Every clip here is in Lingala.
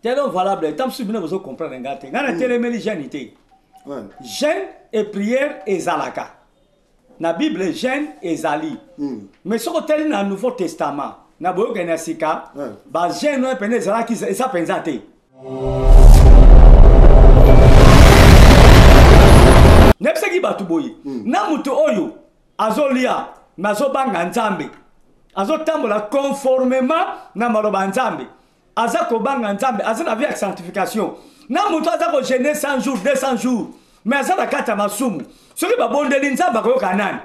C'est donc valable. Tant que vous comprenez, jeûne et prière et zalaka. La Bible jeûne et zali. Mais ce qu'on dans le Nouveau Testament, na boyo gena sika, ba jeûne et pene zalaki ça pensate. Nepseki batu boye. Na mutu oyo azolia, mazobanga nzambe. Azotambola conformément na maloba nzambe. Azako banga nzambe, azana vie sanctification. Na mutu azako jeûner 100 jours, 200 jours. Mais azana kata masumu. Soki ba bondeli nzambe ko kanani.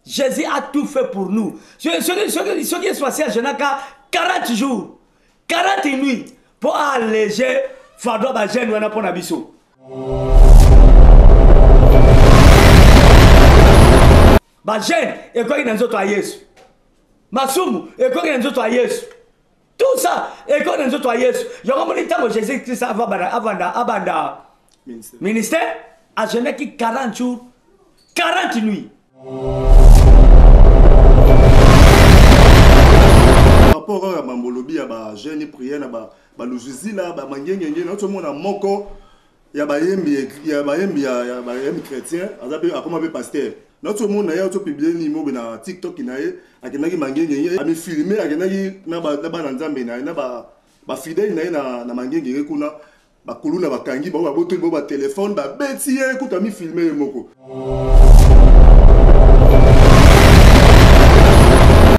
Jésus a tout fait pour nous. Ce qui est passé à Genaka 40 jours, 40 nuits pour alléger fardeau ba jeune wana pona biso. Ba jeune et quoi dans autres à Yesu. Masumu et quoi dans autres à Yesu. Tout ça et quoi dans autres à Yesu. Yoko moni tango Jésus Christ abanda ministère à Genaka 40 jours, 40 nuits. Rapport à Mamolobi, à ma jeune prière, à ma luzuzila, à ma ngenge, notre monde a moko, il y a chrétien, à comment on pasteur. Notre monde a été publié niveau na TikTok na a kenaki mangenge, a me filmer, a kenaki na ba nzambe na ba fidèle na mangenge kuna ba kuluna ba kangi ba boto ba téléphone ba beti écoute mi filmer moko.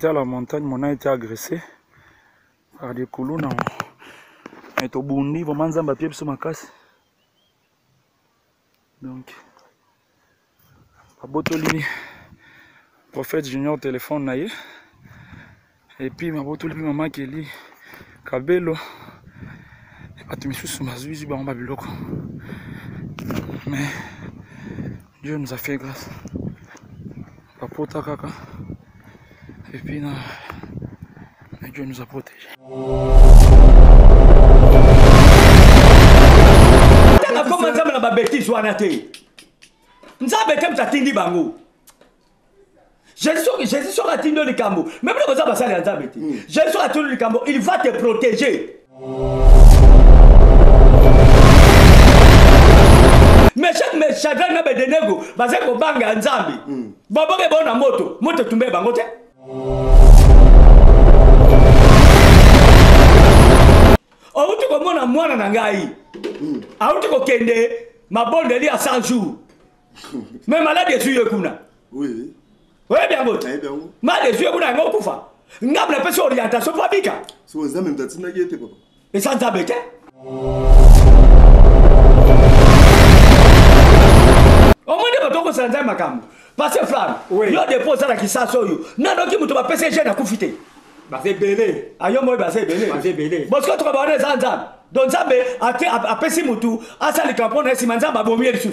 À la montagne, mon a été agressé par des colons. Et au Burundi, vraiment, ils ont pied sur ma casse. Donc, le prophète junior téléphone naïe. Et puis, ma maman qui lit Kabelo. Et puis, je suis sur ma mais Dieu nous a fait grâce. Papa Kaka. Et puis, Dieu nous a protégés. Comment ça me bêtise ou anaté? Nous avons bêtise à Tindi Bango. Jésus sera Tindo le Cambo. Même le Bazar Bassal et Anzabeti. Jésus sera Tindo le Cambo. Il va te protéger. Mais chaque chagrin n'a pas de négo. Basé au Banga Anzambi. Babo est bon à moto. Moto tombé Bangote. Auti ko mona mwana na ngai. Auti ko kende mabondeli à 100 jours. Mais malade de suye kuna. Oui. Oui bien bote. Malade de suye kuna ngokufa. Ngabla pesa orientation pour bika. So nzambe mtatina yete papa. Et ça nzabete. Au moins de batoko sanza makambo. Parce que flamme. Yo dépose la kisaso yo. Nando mutu ba PSG na kufite. Basé belé. Ayo moi basé belé. Basé belé. Parce que tu vas les anzam. Donc ça a pesi mutu asa le campon na simanza ba bomie les sous.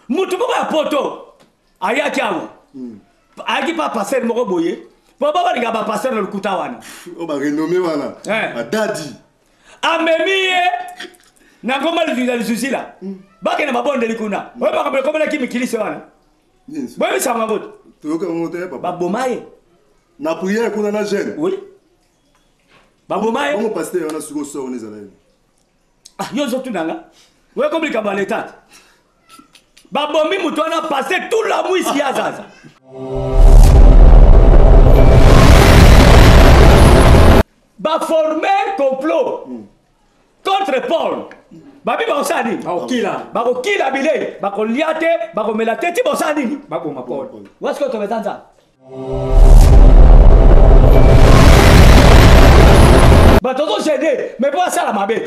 Mutu ko ya poto. Aya kiawo. Agi pa passer moko boye. Papa ba ngaba passer le kutawana. O ba renommé wana. Adadi. Amemie. Na ngoma le souci là. Ba ke na mabonde likuna. Oye ba ko comme la kimi kilise wana. Bon, ça m'a voté. Tu veux monter, papa? Babomaye. Na prière qu'on a la gêne. Oui. Babomaye. Comment pasteur on a sur le sort on est allé. Ah, yo zo tunanga. Ouais comme le cabalétat. Babomi mutu ana passé tout la nuit ici à Zaza. Ba former complot contre Paul. Babi ba osani ba okila bile ba koliate ba komela teti ba osani ba ko mapol wasko to metanza ba toto chédé mais pas ça la mabe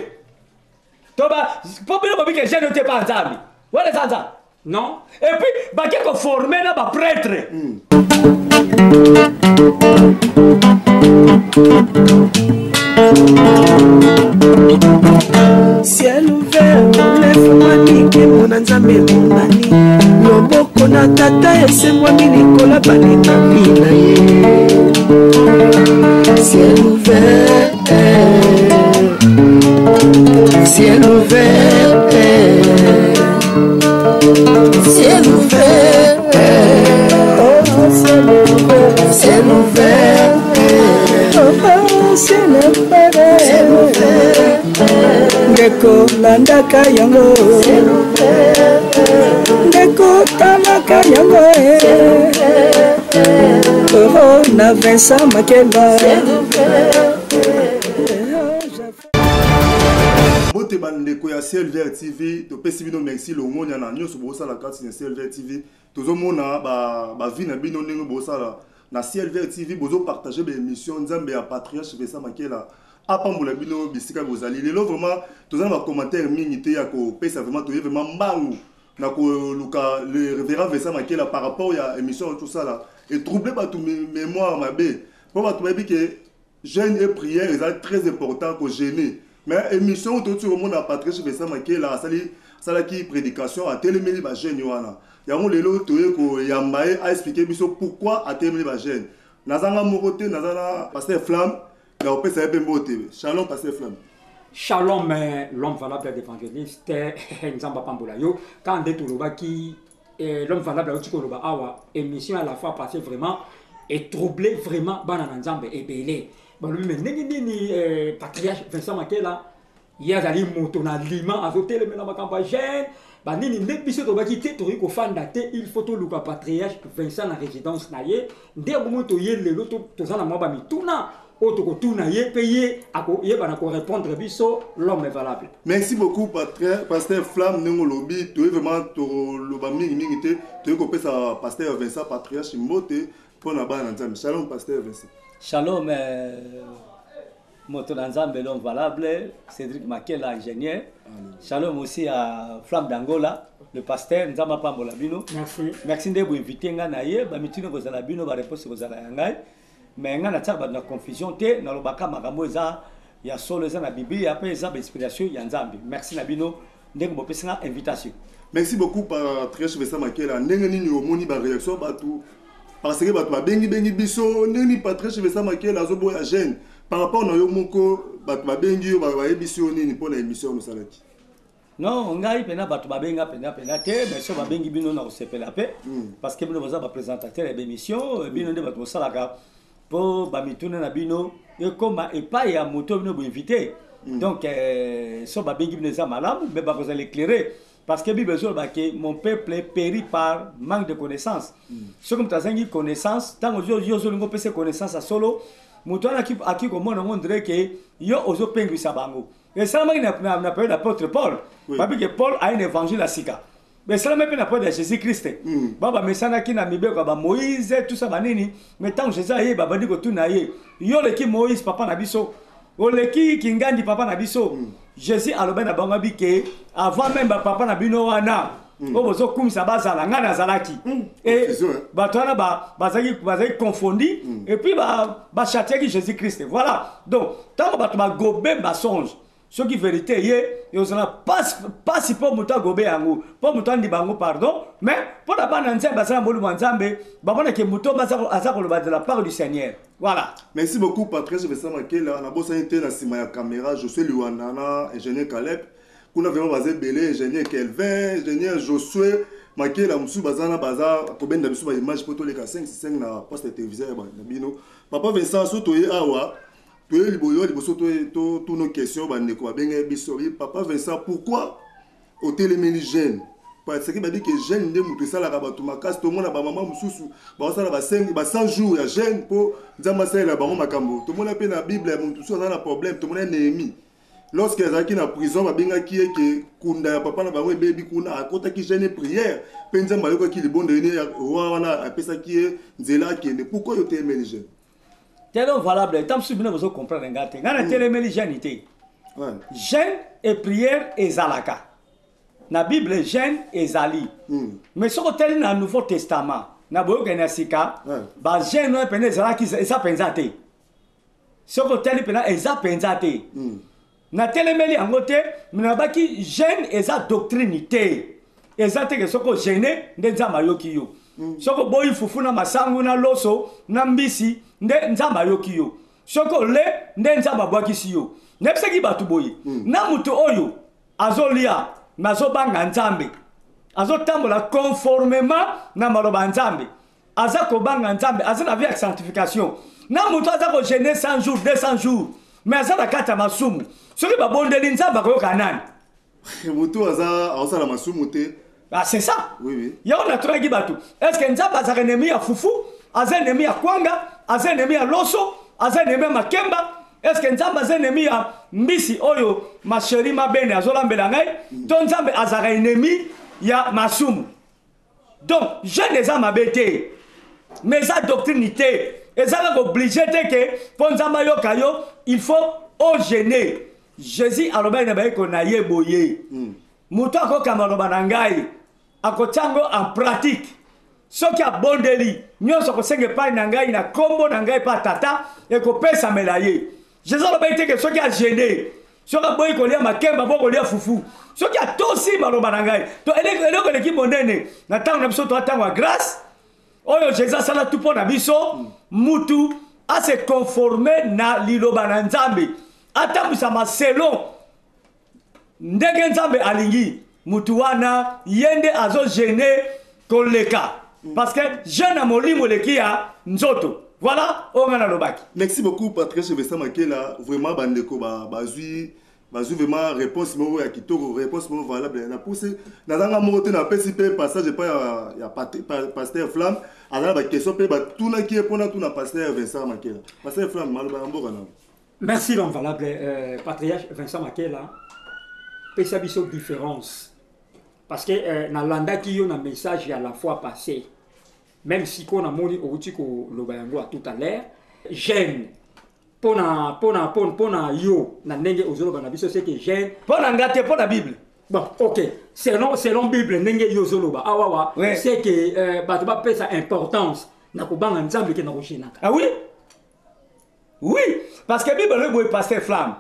to ba popelo babi que jeune te pas nzambi wala zanza non et puis ba ke ko former na ba prêtre Ciel ouvert, lève-moi nique mon nzambe monani. Loboko na tata ese mwami likola balinga mina ye. Ciel ouvert, ciel ouvert, ciel ouvert. ndeko landaka yango ndeko talaka yango na Vincent Makeba bote bandeko ya CLVR TV topesi bino merci longonya na nyonso bosala kati na CLVR TV tozomona ba vie na bino ndenge bosala na CLVR TV bozo partager ba émission nzambe ya patriarche Vincent Makela apambola bino bisika bozali lelo vraiment tozana ba commentaire mingi te ya ko pesa vraiment toye vraiment mbangu na ko luka le révérend Vincent Makela par rapport ya émission tout ça là et troubler ba tout mémoire mabe pour ba tout que jeûne et prière est très important ko gêner mais émission tout le monde a patriarche Vincent Makela sala qui prédication a téléméli ba jeûne wana yango lelo toye ko yambaye a expliquer biso pourquoi a téléméli ba jeûne nazanga mokote nazana pasteur Flamme na opesa ebembote shalom pasteur Flamme. Shalom, l'homme valable d'évangéliste, Nzamba Pambola yo, quand on dit l'homme valable de awa émission à la fois passée vraiment et troublé vraiment banana Nzamba et belé. Bon le même ni patriarche Vincent Makela, il y a des motos na lima azoté le mena makamba jeune, ba nini ne biso to baki te to ko fanda te il faut to luka patriarche Vincent na résidence na ye, ndé bo moto ye le loto to zana mwa ba mituna. L'homme est valable. Merci beaucoup, pasteur Flamme. Nous lobby, tu es vraiment tu es pasteur Vincent patriarche Mbote pour la bande. Shalom, pasteur Vincent. Shalom, Motonanzambe, l'homme valable, Cédric Makela, ingénieur. Shalom aussi à Flamme d'Angola, le pasteur Nzamba Pambolabino. Merci. Merci de vous inviter à Naye, Bamitino Gozalabino, va répondre aux Zalayangai. Mais on a une confusion, dans le baka makambo eza ya solo eza na Bible après eza inspiration ya Nzambe. Merci Nabino ndenge bopesa invitation. Merci beaucoup patriarche Vincent Makela. Ndenge nini omoni ba réaction batu parce que batu ba bengi biso ndenge patriarche Vincent Makela azobo ya jeune par rapport na yo moko batu ba bengi yo ba biso nini pour la émission no salaki. Non, ngai pena batu ba benga pena te mais so ba bengi bino na osepela pe parce que bino boza ba présentateur de l'émission bino nde batu salaka pour bamituna na bino et comme et pas ya moto bino invité donc so ba bengi bino za malamu mais ba vous allez éclairer parce que bible zo ba que mon peuple périt par manque de connaissance so comme tazangi connaissance tant yo zo ngo pese connaissance à solo moto na aki ko mona ngondre que yo ozo pengu sa bango et ça na période d'apôtre Paul parce que Paul a un évangile à sika. Mais ça même pas de Jésus-Christ. Baba mesana ki na mibeko ba Moïse tout ça banini mais tant Jésus aye baba ndiko tuna ye. Yo le ki Moïse papa na biso. O le ki kingandi papa na biso. Jésus aloba na bango bike avant même papa na bino wana. O bozo kumisa bazala ngana zalaki. Et batwana bazaki confondi et puis ba châtier Jésus-Christ. Voilà. Donc tant ba gobe ba songe. Ce qui est vérité, il y a pas si pour muta gobe yango, pour muta ndi bango pardon, mais pour la bande nzambe basala molu nzambe, babona ke muto bazako le de la part du Seigneur. Voilà. Merci beaucoup patriarche Vincent Makela. Na bossa été na sima ya caméra, je suis Luandana, ingénieur Caleb. Kuna vraiment basé belé ingénieur Kelvin, ingénieur Josué Makela musu bazana baza ko benda bisu ba image poto le ka 5 na poste téléviseur na bino. Papa Vincent soto ye awa tous nos questions, Papa Vincent, pourquoi au téléménie jeune? Parce que dit que jeune ne moutre ça la rabatou makas tout le monde a maman mususu ba ça ba 100 jours ya jeune pour nzamba ça la bango makambo tout le monde a pe na bible moutre ça na problème tout le monde est Néhémie lorsque ezaki na prison ba benga ki que kunda ya papa na bango baby kuna akota ki jeune prière pe nzamba yoko ki le bon dernier wana apesa ki nzela ki pourquoi au téléménie jeune? Tellement valable, tant que vous avez compris, vous avez téléméli jeûne. Jeûne et prière et zalaka. Na Bible, jeûne et zali. Mais si vous avez dans le Nouveau Testament, na boyo genasika, ba jeûne et pene zalaki eza penzate. Si vous avez pena eza penzate. Na téléméli angote, na baki jeûne eza doctrinité. Eza te que soko jeûne ndeza yoki yo. Soko boyi fufuna masangu na loso na mbisi nde nzamba yoki yo. Soko le nde nzamba bwakisi yo. Nepseki batu boyi. Na mutu oyo azolia nazobanga nzambe. Azotambola conformément na maloba nzambe. Azako banga nzambe, azana vie sanctification. Na mutu azako jeûner 100 jours, 200 jours. mais aza na kati ya masumu soki babondeli nzambe akoyoka nani moto azosala masumu te. Ah, c'est ça. Oui. Yao na tunagi batu. Est-ce que nzamba aza ennemi ya fufu, aza ennemi ya kwanga, aza ennemi ya loso, aza ennemi ya makemba? Est-ce que nzamba aza ennemi ya mbisi oyo masheri mabene azolambela ngai? To nzambe aza ennemi ya masumu. Donc, je les ai mabete. Mais ça doctrine te. Et ça va obligé que pour nzamba yo kayo, il faut au gêner. Jésus a robé na ba ko na yeboye. Muto akoka maloba na ngai akotango en pratique soki abondeli nyonso kosenge pai na ngai na kombo na ngai pa tata ekopesa melaye Jésus aloba ite soki agene soki aboyi kolia makemba po kolia fufu soki atosi maloba na ngai to eloko eleki monene na ntango na biso to atango ya grâce oyo Jésus asala tu mpo na biso mutu ase conforme na liloba na nzambe atambwisama selon ndenge nzambe alingi mutu wana yende azo gene koleka parce que jeune molimo lekia nzoto voilà onga lobaki. Merci beaucoup Patrice Vincent Makela, vraiment bandeko bazui vraiment réponse mo ya kitoko, réponse mo valable na pousse na zanga mo te na PCP passage pas ya pasteur Flamme ala ba question pe ba tuna ki epona tuna pasteur Vincent Makela. Pasteur Flamme maloba mboka na. Merci l'homme valable patriarche Vincent Makela. Pesa biso différence parce que nalanda ki yo na message à la fois passé même si qu'on a moni outi ko lobayango tout à l'heure gêne pona yo na ndenge ozoloba na biso c'est que gêne pona ngate pona Bible bon OK selon Bible ndenge yo zoloba awawa oui. C'est que bato ba pesa importance na ko banga nzambe ke na ko shinaka. Ah oui parce que Bible le boy pasteur Flamme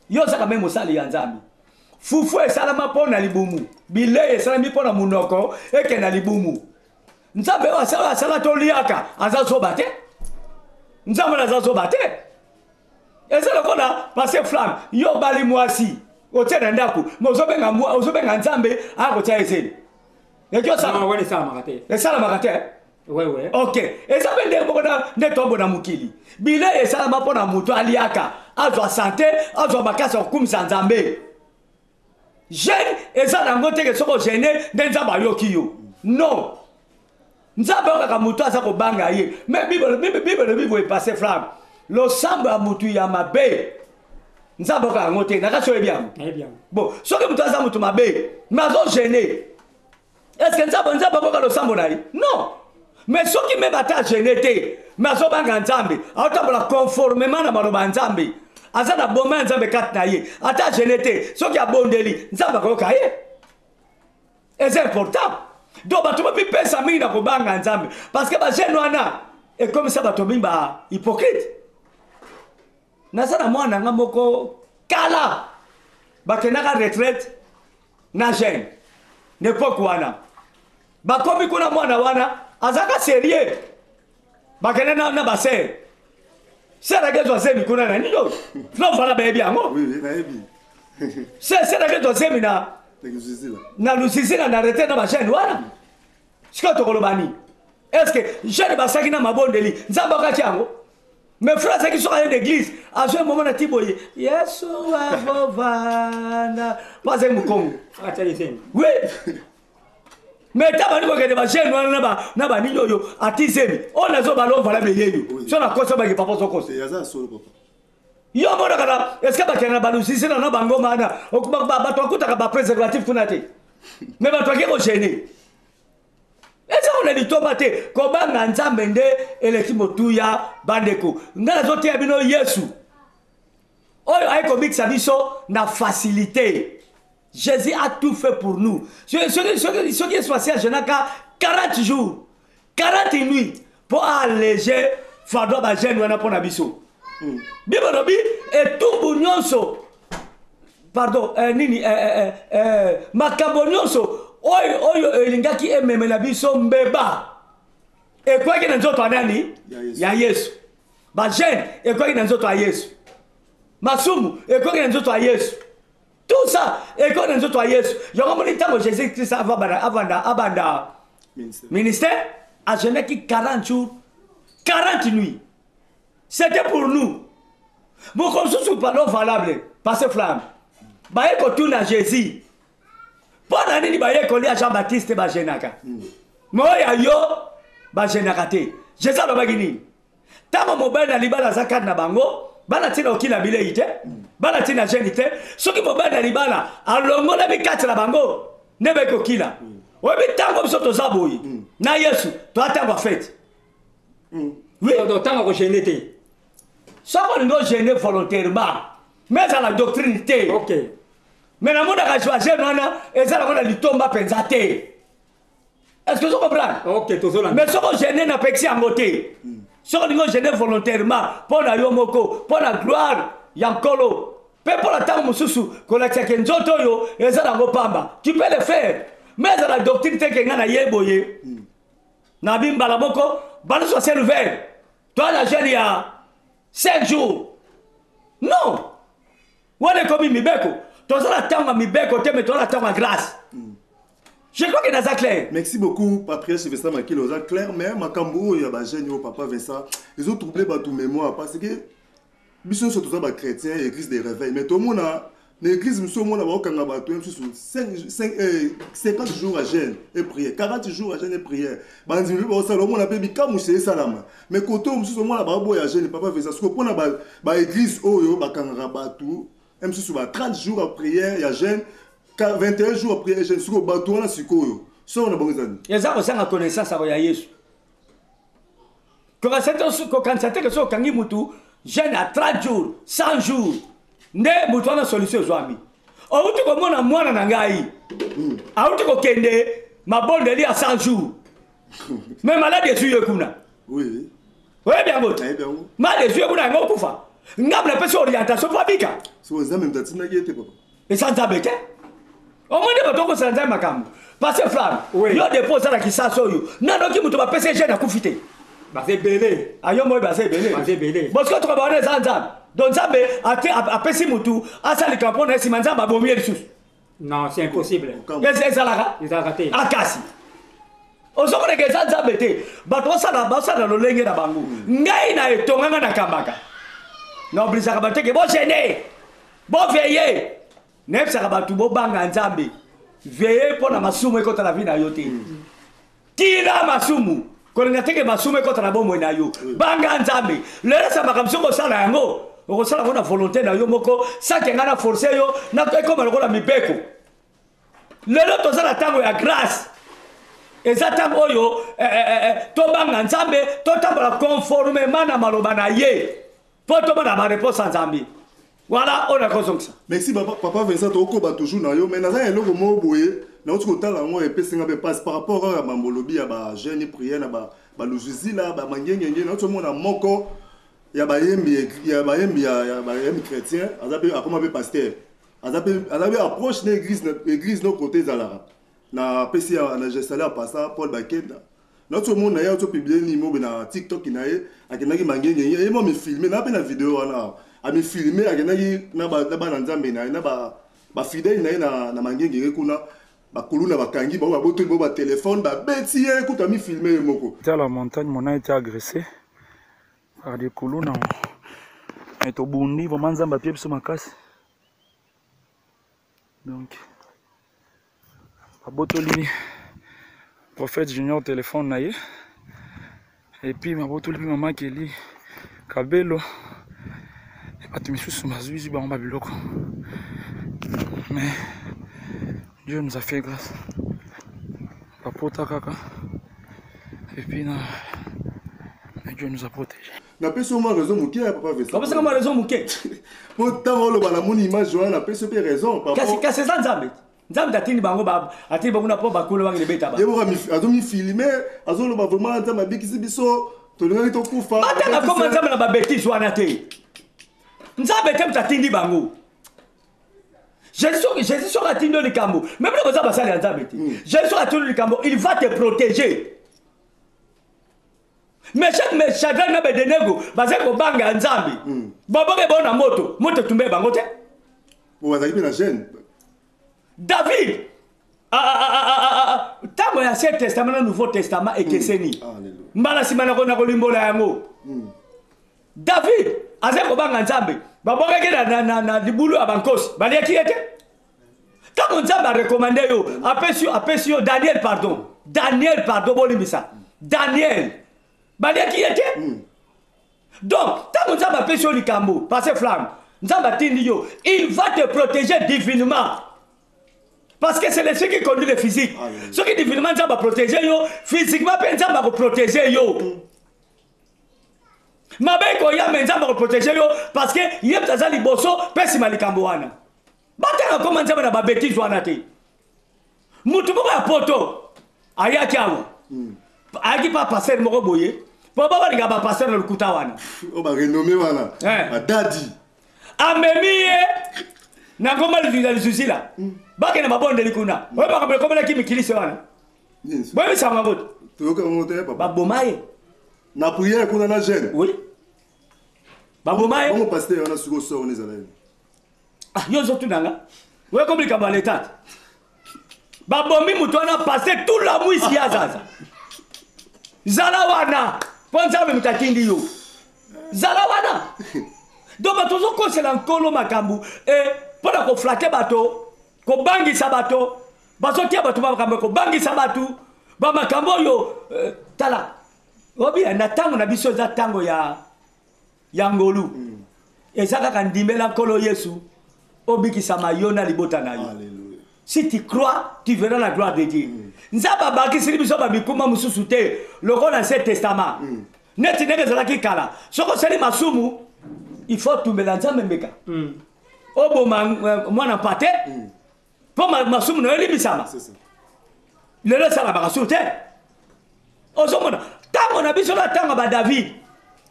yo ça quand même osali ya nzambe fufu esalama pona libumu bile esalami pona munoko eke na libumu nzambe asala toliaka azazoba te nzambe azazoba te ezala kona passer Flamme yo bali mwasi otena ndaku ozobenga nzambe akotia ezeli ekyo ça wale ça makate esala makate ouais OK ezambe nde tombo na mukili bile esalama pona mutu aliaka azwa santé azwa bakasa okumisa nzambe jeune eza nango te ke soko gêné nde nzambe ayoki yo non nzambe okaka mutu aza kobanga ye mais bible epase Flamme losambo ya mutu ya mabe nzambe okaka yango te nakasi oyebi yango bon soki mutu aza mutu mabe mais azo gêné est-ce que nzambe okoka losambo na ye non mais soki meme ata gêné te mais azobanga nzambe aotambola conformément na maloba ya nzambe aza na boma nzambe kati na ye ata gêné te soki abondeli nzambe akoyoka ye c'est important donc bato bapipesa mingi na kobanga nzambe parce que bagene wana ekomisa bato mingi ba hypocrite naza na mwana nga moko kala bakendaka retraite na gene n'epoke wana bakomi kuna mwana wana azaka sérieux bakende na basere seragezwa zemi kuna na nino novala bayebi yango seragezwa zemi na lusisina na retraite na bagene wana sikoyo tokolobani est-ce que jeune basaki na mabondeli nzambe akaki yango mais frère azaki soka ye d'église azwi momo na ti boye yesu avovana po azali mokongo oui mais ta bani kokende bagene wana na banini oyo ati zemi oyo nazobala ovalable yeyo so nakosa baki papa ozokosa yo monaka na est-ce que bakende na balusisina na bango mana bato akutaka bapréservatif kuna te mais bato ake kogene eza ona litoba te kobanga nzambe nde eleki motuya bandeko nga nazoteya bino yesu oyo aye komikisa biso na facilité. Jésus a tout fait pour nous. Ce qui est passé à Genaka 40 jours 40 nuits pour alléger fardeau ba jeune wana pona biso bibo lobi etumbu nyonso pardon nini makambo nyonso oyo elingaki ememela biso mbeba ekwaki na nzoto anani ya Yesu ba jeune ekwaki na nzoto ya Yesu masumu ekwaki na nzoto ya Yesu tout ça ekwaki na nzoto ya Yesu yongo moni tango Jésus Christ abanda ministère a jeûné 40 jours 40 nuits. C'était pour nous. Beaucoup sous pas valable. Passez flamme. Baye ko na Jésus. Pona nini baye ko lia Jean-Baptiste ba jenaka. Moya yo ba jenaka te. Jésus ba bagini. Tama mobile na libala zakat na bango, bana tina okila bile ite, bana tina jenite, soki mobile na libala alongo na bikati na bango, nebe ko kila. Obi tango biso to zaboyi. Na Yesu, to atango fete. Oui, donc tango ko jenete. Soko ngo gêner volontairement. Mais à la doctrine té. OK. Mais na mona ka choisir nana, eza na litomba penza té. Est-ce que vous comprenez? OK, tozola. Mais soko gêner na pexi angoté. Soko ngo gêner volontairement pour la yomoko, pour la gloire yankolo. Pe pour la tango mususu, ko la tseke nzoto yo, eza na ngopamba. Tu peux le faire. Mais à la doctrine té kenga na yeboye. Na bimba la moko, balo so serveur. Toi la jeune ya 5 jours. Non. Wane komi mibeko. Tozala tanga mibeko te mais tozala tanga grâce. Je crois que c'est clair. Merci beaucoup, Patrice Vincent Makilo. C'est clair, mais Makambo, il y a des jeunes, papa Vincent, ils ont troublé tout mémoire parce que ils sont surtout des chrétiens, l'église des réveils. Mais tout le monde a l'église, nous sommes 50 jours à jeûne et prière, 40 jours à jeûne et prière. Mais quand on a jeûne, papa Vincent, ce qu'on a l'église, on a 30 jours à prière, il y a jeûne. 21 jours après, je suis au bateau, on a succouru. Ça, on a besoin de. Il y a une connaissance à Jésus. Quand c'était que ça, quand il moutou, jeûne à 30 jours, 100 jours, ne moutou na solution aux amis. Au bout de mon amour, on a gaï. A bout de kende, ma bonne délai à 100 jours. Mais malade des yeux, kuna. Oui. Oui, bien bon. Malade des yeux, kuna, on koufa. Ngam la personne orientation pour Bika. C'est aux amis, t'as dit, n'agité pas. Et ça t'a bêté? Au moins, il y a des gens parce que flamme, il y a des postes qui sont sur eux. Non, donc il y a des PCG à confiter. C'est belé. Ayo moi basé belé. Basé belé. Parce que tu vas voir les gens. Donc ça a pesi mutu, a ça les campons et si manza ba bomie les sous. Non, c'est impossible. Qu'est-ce que ça là? Ils ont raté. Akasi. Ozo ko ke zanza bete. Ba to ça na lo lenge na bangu. Ngai na etonga na kambaka. Non blisa ka bateke bo gêner. Bo veiller. Nef ça ba tu bo banga nzambe. Veiller pour na masumu ko la vie na yote. Kila masumu. Ko nga teke masumu ko na bomo na yo. Banga nzambe. Le resa makamso ko sala yango. Ko sala ko na volonté na yo moko, ça ke ngana forcer yo na ko ko maloko na mibeko. Le lo to sala tango ya grâce. Exactement oyo to banga nzambe to tambola conformément na maloba na ye. Po to bana ba réponse nzambe. Voilà, on a conscience ça. Merci papa Vincent toko ba toujours na yo mais na za eloko mo boye na otu kotala ngo epesi ngabe passe par rapport à mambolobi ya ba jeune prière na ba luzuzi la ba mangengenge na otu mona moko ya ba yembi chrétien azabe akoma be pasteur azabe approche na église no côté zalara na pesi na gestalaire passa Paul Bakenda na otu mona ya otu publier ni mo na TikTok na ye akenaki mangengenge ye mo me filmer na pe na vidéo wana ami filmé akenaki na ba nzambe na ba fidèle na mangenge kuna ba kuluna bakangi ba botoli ba téléphone ba beti écoute mi filmé moko à la montagne mon a été agressé par des kuluna et au bundi vraiment nzamba pied sur ma casse donc ba botoli prophète junior téléphone na ye et puis ma botoli maman Kelly Kabelo tu me suis mazouzi ba ngba biloko mais Dieu nous a fait grâce papota kaka et puis Dieu nous a protégé na peso mo raison muke papa Vincent Comment ça ma raison muke pourtant lo bala moni image wana peso pe raison papa qu'est-ce que ça nzambe nzambe tatini bango ba atini bango na po bakolo bango le beta ba yebo azo mi filmer azo lo ba vraiment nzambe bikisi biso to linga to kufa bata na koma nzambe na ba bêtise wana te nzambe te mtatindi bango Jésus sera tindi le cambo même le bazaba sali nzambe te Jésus sera tindi le cambo il va te protéger mais chaque chagrin na bedenego baza ko banga nzambe baboke bona moto tumbe bango te bo bazali pe na jeune David tango ya Ancien Testament na Nouveau Testament ekeseni mbala simana ko na kolimbola yango David aza kobanga nzambe babokaki na libulu ya bankosi baliaki ete ntango nzambe arekomande yo apesi yo Daniel pardon bolimbisa Daniel baliaki ete donc ntango nzambe apesi yo likambo passe flamme nzambe atindi yo il va te protéger divinement parce que c'est l'esprit qui conduit le physique ce qui divinement nzambe aprotéger yo physiquement mpe nzambe akoprotéger yo mabe koyambe nzambe akoprotéger yo parce que ye aza liboso mpe nsima likambo wana batanga koma nzambe na babétise wana te mutu moko ya poto ayaki awa ayaki pa paster moko boye po babalinga bapaster na lokuta wana o barenome wana adadi amemi ye na ngomba lisusi la bakende babondeli kuna oyo bakabekomelaki mikilisi wana boyemisanga ngoto toyoka papa baboma ye na prière kuna na jeune oui baboma ye bongo pasteur wana suko so on ezala yo zotunanga oyo komilika baletante babomi mutu wana pasteur tout la mwisi ya zaza zala wana po nzambe mutatindi yo zala wana donc bato ozokosela nkolo makambo mpona koflate bato kobangisa bato bazotia bato bamakambo kobangisa bato bamakambo oyo tala obia na ntango na biso eza ntango ya ngolu eza kaka ndimela nkolo yesu obikisama yo na libota na yo si tu crois tu verras la gloire de Dieu nzambe abakisili biso bamikuma mosusu te lokola Ancien Testament neti ndenge ezalaki kala soki osali masumu il faut tumbela nzambe mbeka oboma mwana mpate mpo masumu na yo elibisama lelo esala bakasusu te ozomona ntango na biso na ntango ya badavid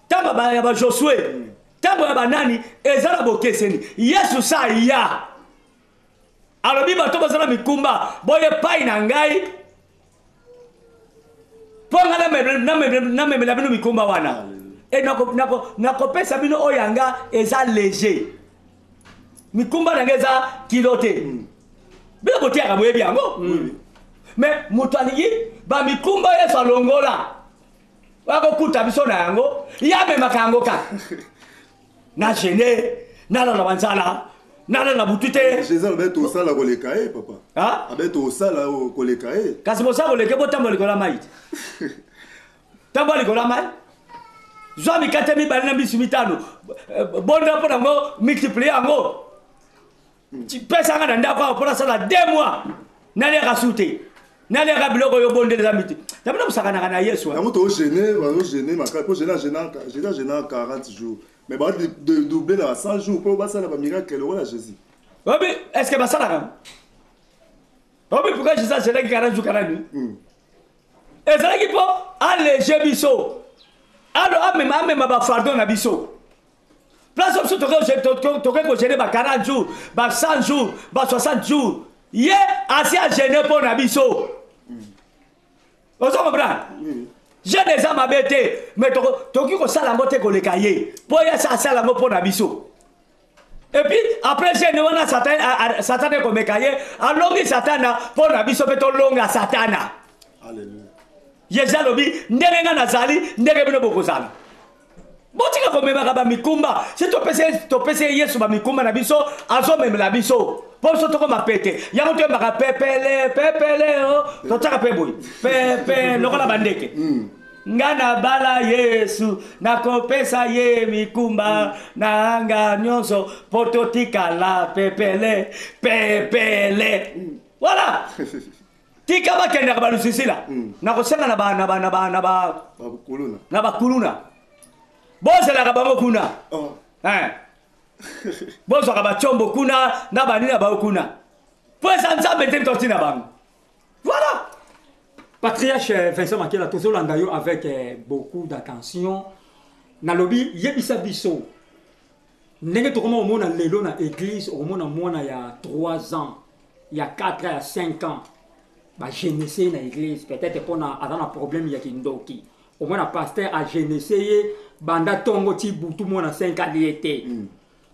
ntango ya bajosue ntango ya banani eza na bokeseni yesu sa ya alobi bato bazala mikumba boye pai na ngai mpo ngai namemela bino mikumba wana nakopesa bino oyo yanga eza léger mikumba na ngai eza kilo te bino botiaka boyebi yango mais moto alingi bamikumba yesu alongola wakokuta biso na yango yamemaka yango kaka na gene nalala banzala nalala butu te jésus abeto osala koleka ye papa abeto osala koleka ye kasi bosala koleka botambola likolo ya mai tambola likolo ya mai zwa mikate mibale na misu mitano bonda mpo nango multiplie yango pesanga na ndako awa mpo nasala 2 mois naliaka su te naliaka biloko oyo bondeleza miti tabina kosakanaka na yesu yango togene makasi mpo gene agena 40 jours mais ba doubler na 100 jours mpo basala bamiracle lokola jésus obi est ce que basalaka obi pourquoi jésus azelaki 40 jours 40 nuit ezalaki mpo alege biso amema bafardo na biso place biso tokoki kogene ba 40 jours ba 100 jours ba 60 jours ye asi agene mpo na biso ozo comprendre jeune eza mabe te mais tokoki kosala yango te koleka ye mpo ye asala yango mpo na biso et puis après jeune wana satana ekomeka ye alongi satana mpo na biso mpe tolonga satana yesu alobi ndenge nga nazali ndenge bino bokozala botika komemaka bamikumba si topesi yesu bamikumba na biso azomemela biso mpo biso tokoma pete yango toyembaka pepele totiaka mpe boye pepe lokola bandeke nga nabala yesu nakopesa ye mikumba nanga nyonso mpo totikala pepele voilà tika bakendaka balusisila nakosenga na bakuluna bozelaka bango kuna bozwaka bacombo kuna na banini na bango kuna mpo eza nzambe te totina bango voilà. Patriarche Vincent Makela tozolanda yo avec beaucoup d'attention nalobi yebisa biso ndenge tokoma omona lelo na église okomona mwana ya 3 ans ya 4 ans ya 5 ans bagenese na église peut-être mpona aza na problème ya kindoki omona pasteur agenese ye banda tongo ti butu mwana 5 ans ye te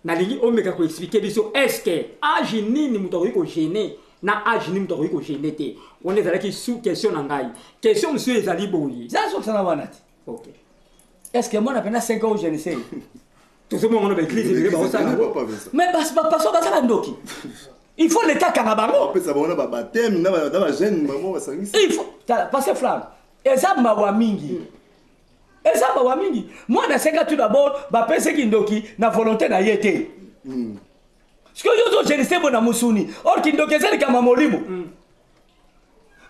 nalingi omeka koexplike biso est-ce que age nini moto akoki kogene na age nini moto akoki kogene te wana ezalaki sous question na ngai question mosusu ezali boye zasokisana wana te ok est-ce que moi napenda 5 ans je ne sais tout ce monde on a église mais pasteur basa bandoki il faut l'état kanga bango après ça on a baptême na ba jeune maman basangisi il faut passer flamme eza mawa mingi moi na 5 ans tout d'abord ba pese kindoki na volonté na yete parce que yo je ne sais bona musuni or kindoki ezali kama molimo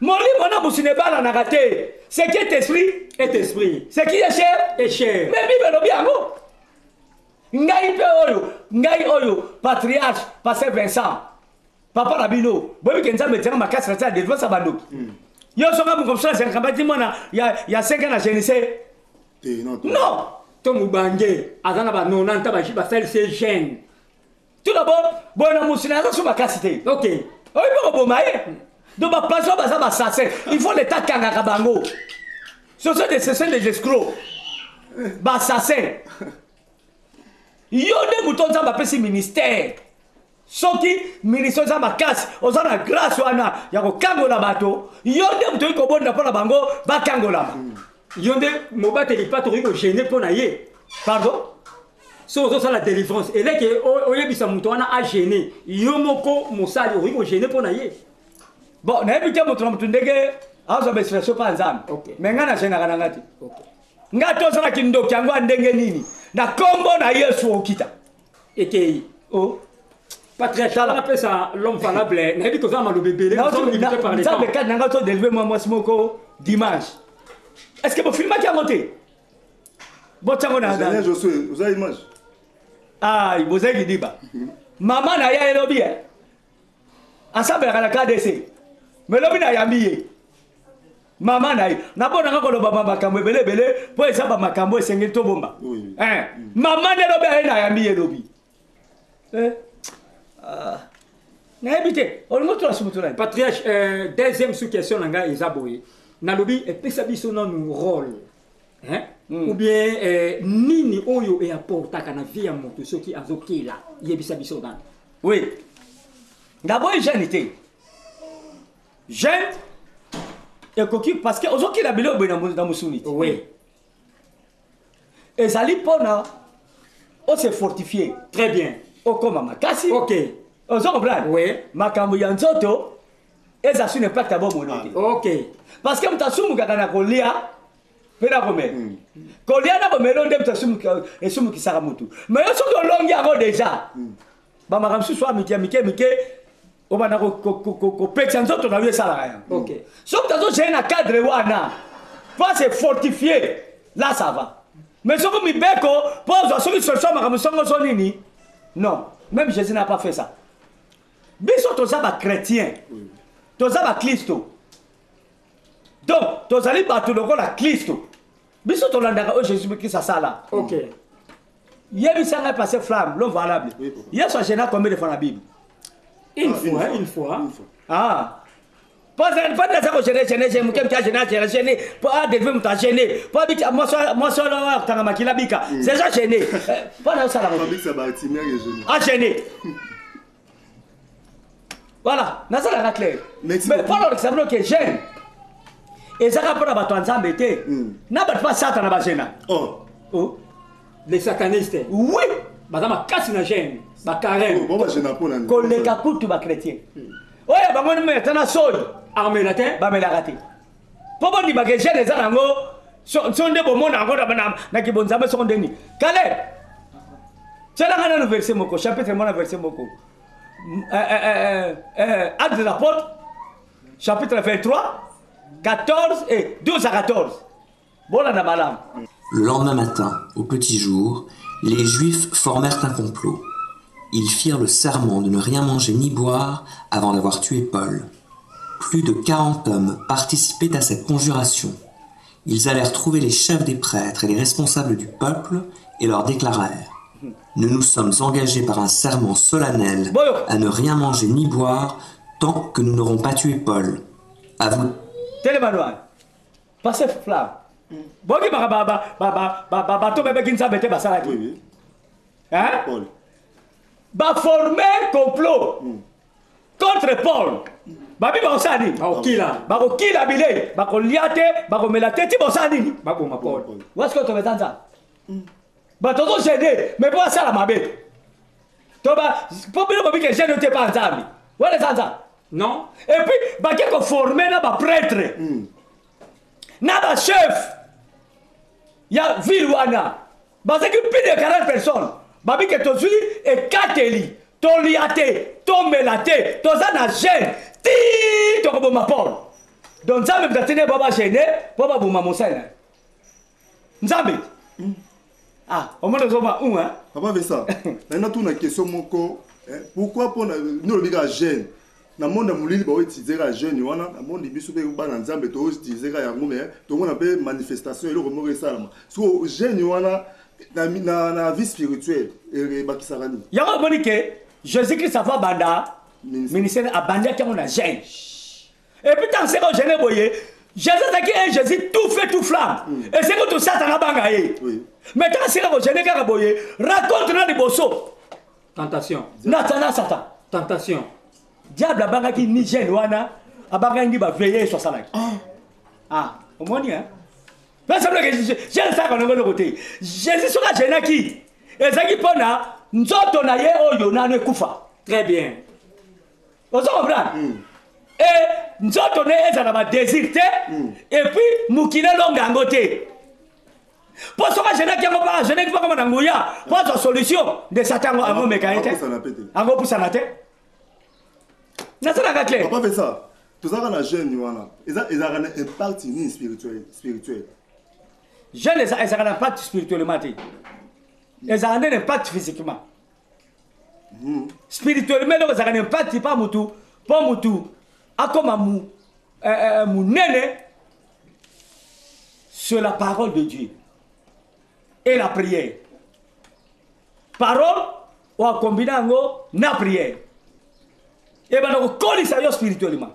molimo na musine bala na raté ce qui est esprit ce qui est chair mais bible lobi yango ngai oyo patriarche pasteur Vincent papa na bino bobi kenza metena makasi na tata devant sa bandoki yo songa mu comme ça c'est kambati mona ya 5 ans na génissé non to mubange azana ba 90 ba shi ba sel c'est jeune tout d'abord bona musina za suma kasité OK oyi bo bo maye do ba passion ba za ba sase il faut l'état kanga kabango ce sont des escrocs ba sase yo de mutonza ba pesi ministère soki ministère za makasi ozana grâce wana ya ko kangola bato yo de mutoyi ko bonda pona bango ba kangola yo de mobateli pas to ko gêner pona ye pardon so ça la délivrance et là que oyebisa muto wana a gêner yo moko mosali ko gêner pona ye bon na ebike muto na muto ndenge azo besfeso pa nzambe mais ngana gêner kana ngati ngato sana kindoki yango ndenge nini na kombo na Yesu okita ekei oh patriarche on appelle ça l'homme valable na ebiko za malobe belé nous limité par les temps ça bekat nanga to d'élever moi smoko dimanche est-ce que vous filmez qui a monté bon tango na Daniel Josué vous avez image ah il vous avez dit ba maman na ya elobi ensemble la KDC mais lobi na yambiye maman na na bona ngako lo baba makambo belé po esa ba makambo esengeli to bomba maman na lobi na yambiye lobi na habité on montre la sumutura patriarche deuxième sous question nanga ezaboye na lobi epesa biso na nous rôle hein ou bien nini oyo e apportaka na vie ya moto soki azokela yebisa biso dans oui d'abord jeune était jeune et coquille parce que ozokela bilo dans musuni oui ezali pona on se fortifier très bien okoma makasi OK ozo comprendre oui makambo ya nzoto eza sur impact abo monete OK parce que mtasumu kakana kolia pena komé kolia na bomelo nde mtasumu esumu kisaka mutu mais yo soki olongi yango déjà ba makamsu so mike obana ko peksa nzoto na yo sala ya OK so mtazo j'ai na cadre wana pas se fortifier là ça va mais soki mibeko pose soki solution makamsu songo nini non même Jésus n'a pas fait ça biso toza ba chrétien toza ba Kristo donc tozali bato lokola Kristo biso tolandaka o Jésus Christ sala OK yebisanga passer flamme l'homme valable Yesu a gêné combien de fois la Bible une fois ah pas de ça que je me gêné pas de me ta gêné pas bika moi solo tanga makila bika c'est ça gêné pas dans ça la ah gêné voilà na ça la clair mais pas leur exemple que gêne et ça rapport à bato nzambe te na bato pas satan na ba gêne oh les satanistes oui madame casse na gêne ba carême bon ba gêne pour nan koleka kutu ba chrétien oya bango ni metana soy armé la terre ba me la raté pobo ni ba gêne za nango sonde bo mona ngo na kibonzambe sonde ni kale tela ngana no verset moko chapitre mona verset moko Actes des apôtres chapitre 23 14 et 12 à 14 voilà na balam. Le lendemain matin, au petit jour, les Juifs formèrent un complot. Ils firent le serment de ne rien manger ni boire avant d'avoir tué Paul. Plus de 40 hommes participaient à cette conjuration. Ils allèrent trouver les chefs des prêtres et les responsables du peuple et leur déclarèrent: nous nous sommes engagés par un serment solennel à ne rien manger ni boire tant que nous n'aurons pas tué Paul. À vous. Télémanoir. Passez flamme. Bogi ba to bebe kinsa bete basala ki. Hein? Paul. Ba former complot contre Paul. Ba bi ba osani. Ba ko kila bile, ba ko liate, ba ko melate ti bosani. ba ko ma Paul. What's going to be done? bato ozogene mais mpo asala mabe mpo bino bobi ke gene ote mpa nzambe wana eza nzambe Non. et puis bake koforme na baprêtre na bachef ya ville wana bazaki plus de 40 personnes babi ke tozwi ekateli tolia te tomela te toza na gene ti tokoboma paul donc nzambe mtatine po bagene po baboma mosali na nzambe omona ozoma hein papa vesa naina tuna question moko pourquoi pona nolobika gene na monde mulili ba utiliser la jeune wana na monde biso pe ba na nzambe to utiliser yango mais to mona pe manifestation eloko moko esalama so jeune wana na vie spirituelle et ba kisarani yango moni ke Jésus Christ va banda ministère abanda ki na jeune et puis tant c'est que jeune boye Jésus taki un Jésus tout fait tout flamme et c'est que tout ça na banga ye mais tant c'est que jeune ka boye raconte na liboso Tentation. na satan Tentation. diable abangaki ni jeune wana abangaki ndi baveille sur salaki omoni hein parce que jeune ça kono ngolo côté Jésus soka jeune ki ezaki pona nzoto na ye oyo nano ekufa Très bien. ozo comprendre et nzoto ne ezala ba désir te et puis mukile longa ngote pour soka jeune ki ngo ba jeune ki pa koma nguya pour solution de satan ngo mekaete ngo pusana te nazalaka clair papa fait ça tozaka na jeune wana ezaka na impact ni spirituel jeune ezaka na impact spirituellement te ezaka na impact physiquement spirituellement donc ezaka na impact pa mutu po mutu akoma munene sur la parole de Dieu et la prière parole ou combiner ngo na prière et ben donc kolisa yo spirituellement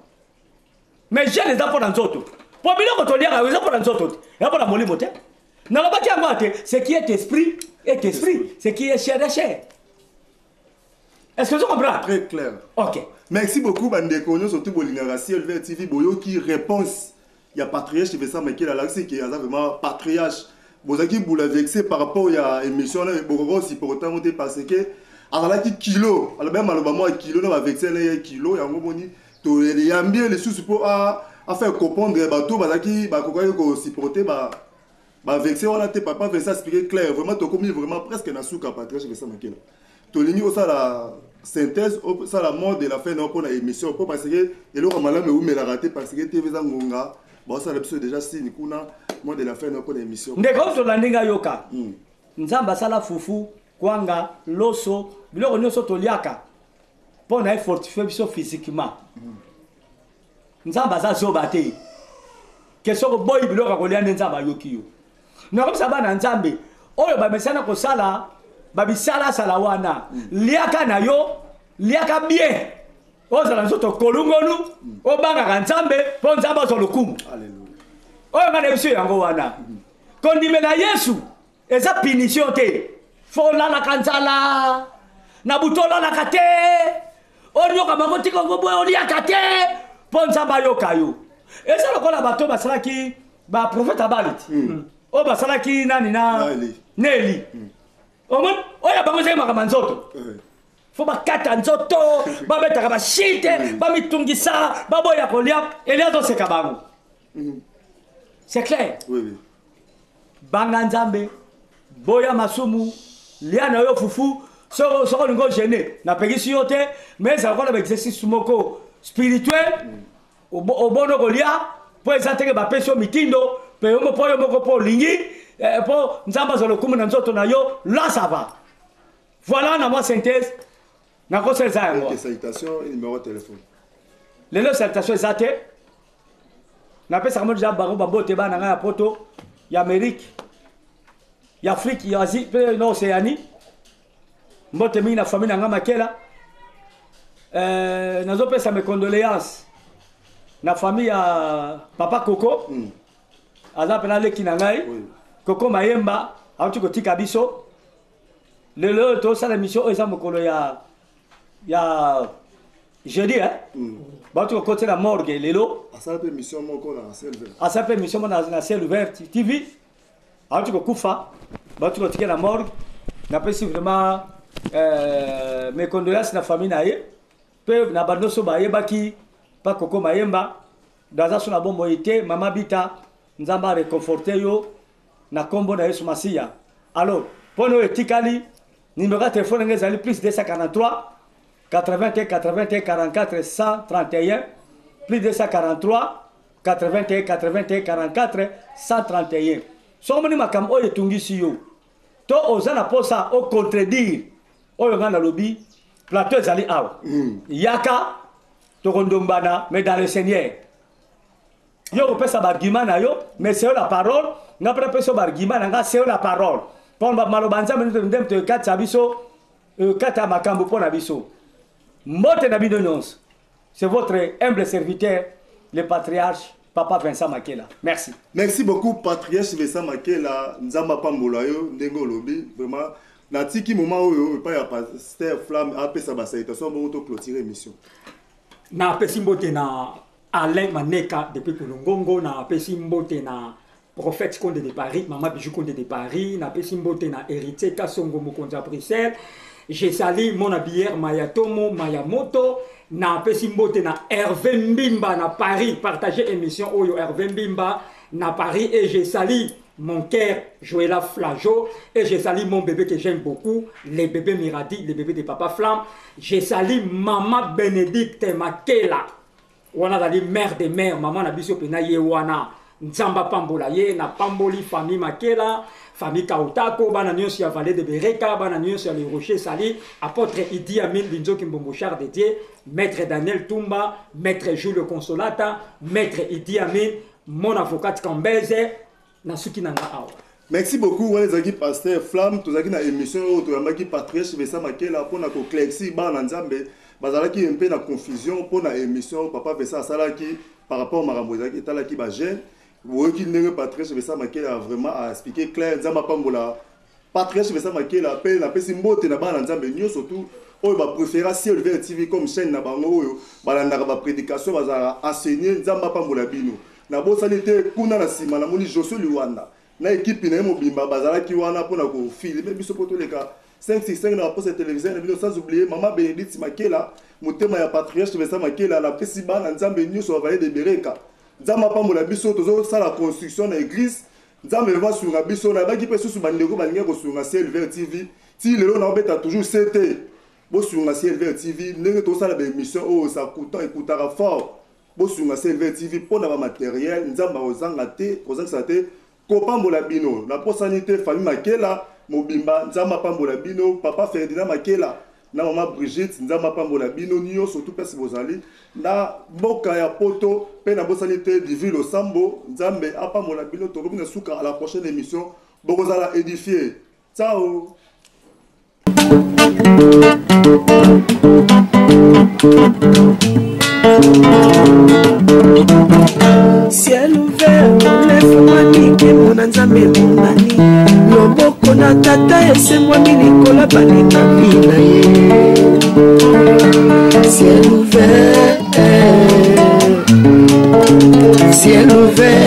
mais j'ai les apports dans nzoto pour biloko to liaka les apports dans nzoto ya pour la molimo te na la baki yango te ce qui est esprit ce qui est chair est chair est-ce que tu comprends très clair OK merci beaucoup bandeko nyo surtout bolingaka CLV TV boyoki réponse ya patriarche Vincent Makela là c'est qui a vraiment patriarche bozaki boula vexé par rapport à émission là bokoko si pour autant monter parce que azalaki kilo alors même aloba moi kilo na ba vexé na kilo yango moni to yambie les sous pour à faire comprendre bateau bazaki ba kokaki ko supporter ba vexé on a te papa veut ça expliquer clair vraiment to commis vraiment presque na souka patriarche Vincent Makela to lingi au ça la synthèse ça la mort de la fin pour la émission pour parce que eloko malamu ou me la rater parce que TV za ngonga bon ça l'épisode déjà si ni kuna mort de la fin pour la émission ndeko to landinga yoka nzamba sala fufu kwanga loso biloko nyonso toliaka mpo na fortifier biso physiquement nzambe aza zoba te ke soko boyi biloko akolia nde nzambe ayoki yo nakomisa bana nzambe oyo bamesana kosala babisalasala wana liaka na yo liaka bien ozala nzoto kolungolu obangaka nzambe mpo nzambe azwa lokumu oyo nga na biso yango wana kondimela yesu eza punition te fo olalaka nzala na buto olalaka te onyoka bango tika boye oliaka te mpo nzambe ayoka yo eza lokola bato basalaki baprofete abali ti oyo basalaki nani na Eli omoni oyo bango ezali makambo nzoto fo bakata nzoto babetaka bashite bamitungisa baboya kolia eli azoseka bango c'est clair banga nzambe boya masumu lia na yo fufu soko olingo gene napekisi yo te mais ezala kola baexercice moko spirituel obono kolia mpo eza teke bapesi yo mitindo mpe yo mpo yo moko mpo olingi mpo nzambe azwa lokumu na nzoto na yo là ça va voilà na mwa synthèse nakosala eza yango salutation et numéro de téléphone lelo salutation eza te napesaka mo deja bango bambote bana ngai ya poto ya Amérique ya Afrique ya Asie mpe na Océanie mbote mingi na famille na ngai Makela nazopesa mes condoléances na famille ya papa Koko aza mpe naleki na ngai Koko Mayemba auti kotika biso lelo tosala émission oyo eza mokolo ya jeudi bauti kokotela morgue lelo asala mpe émission moko na CLV asala mpe émission mo na ciel ouvert TV auti kokufa bato ko tiké na morgue na pesi vraiment mes condoléances na famille na ye pe na bando so ba yebaki pa koko mayemba daza so na bombo ite mama bita nzamba réconforter yo na kombo na Yesu Masiya. Alors pono etikali numéro de téléphone ngezali plus 243 81 81 44 131 plus 243 81 81 44 131. Somoni makam oyo tungisi yo to ozana posa o contredire oyo ngana lobi plateau ezali awa yaka to kondombana mais dans le Seigneur yo opesa bargument na yo mais c'est la parole nga pesa bargument nga c'est la parole pour malobanza ndem te kata biso kata makambo pona biso mbote na bidonons. C'est votre humble serviteur le patriarche Papa Vincent Makela. Merci. Merci beaucoup patriarche Vincent Makela nzamba pambola yo ndengo lobi vraiment na tiki moment oyo pa ya pasteur Flamme apesa ba salutation bon to clôturer émission. Na pesi mbote na Alain Maneka depuis Kolongongo na pesi mbote na prophète Condé de Paris, Maman Bijou Condé de Paris, na pesi mbote na héritier Kasongo Mokonza Bruxelles. Je salue mon habillère Mayatomo Mayamoto. Na pesi mbote na Hervé Mbimba na Paris. Partagez émission Oyo Hervé Mbimba na Paris. Et je salue mon cœur Joëlla Flageau. Et je salue mon bébé que j'aime beaucoup, les bébés Miradi, les bébés de Papa Flamme. Je salue Maman Bénédicte Makela. Wana dali mère de mère, maman na biso pena ye wana. Nzamba pambola ye na pamboli famille Makela, famille Kautako, bana nyonso ya Vallée de Bereka, bana nyonso ya Le Rocher Sali, apôtre Idi Amin Binzoki Mbombo Char dédié, maître Daniel Tumba, maître Jules Consolata, maître Idi Amin, mon avocat Kambeze, Nasuki Nanga Awa. Merci beaucoup, Walizaki Pasteur Flamme, tozaki na émission Otoyamaki Patriarche Vincent Makela pour na ko klexi bana nzambe, bazalaki un peu na confusion pour na émission Papa Vincent Salaki par rapport à Marambo ezaki etalaki ba jeune. Vous qui n'avez pas très Vincent Makela vraiment à expliquer clair nzamba pambola patriarche Vincent Makela appelle na pesi mbote na bana nzambe nyo surtout oyo ba préféra Ciel Vert TV comme chaîne na bango oyo balanda ba prédication bazala enseigner nzamba pambola bino na bosalite kuna na sima na moni Josué Luanda na équipe na mobimba bazala ki wana pona ko filmer biso poto leka 565 na poste télévision na bino sans oublier Maman Bénédicte Makela motema ya patriarche Vincent Makela na pesi bana nzambe nyo so Vallée de Bereka. Nzamba pambola biso tozo sa la construction de l'église nzambe va sur la biso na baki pe susu bandeko balinga ko sur Ciel Vert TV ti lelo na beta toujours CT bo sur Ciel Vert TV ndenge to sa la émission oh ça coûtant écoutera fort bo sur Ciel Vert TV pour na matériel nzamba ozanga sa te ko pambola bino na prosanité famille Makela mobimba nzamba pambola bino papa Ferdinand Makela na Maman Brigitte nzamba pambola bino nyo surtout pesi bozali na boka ya poto pe na bosanité divine au sambo nzambe apambola bino to na suka à la prochaine émission bokozala édifier ciao. Ciel ouvert, lève-moi nique mon nzambe monani loboko na tata esemwa milikola balinga mpina ye. Ciel ouvert, ciel ouvert.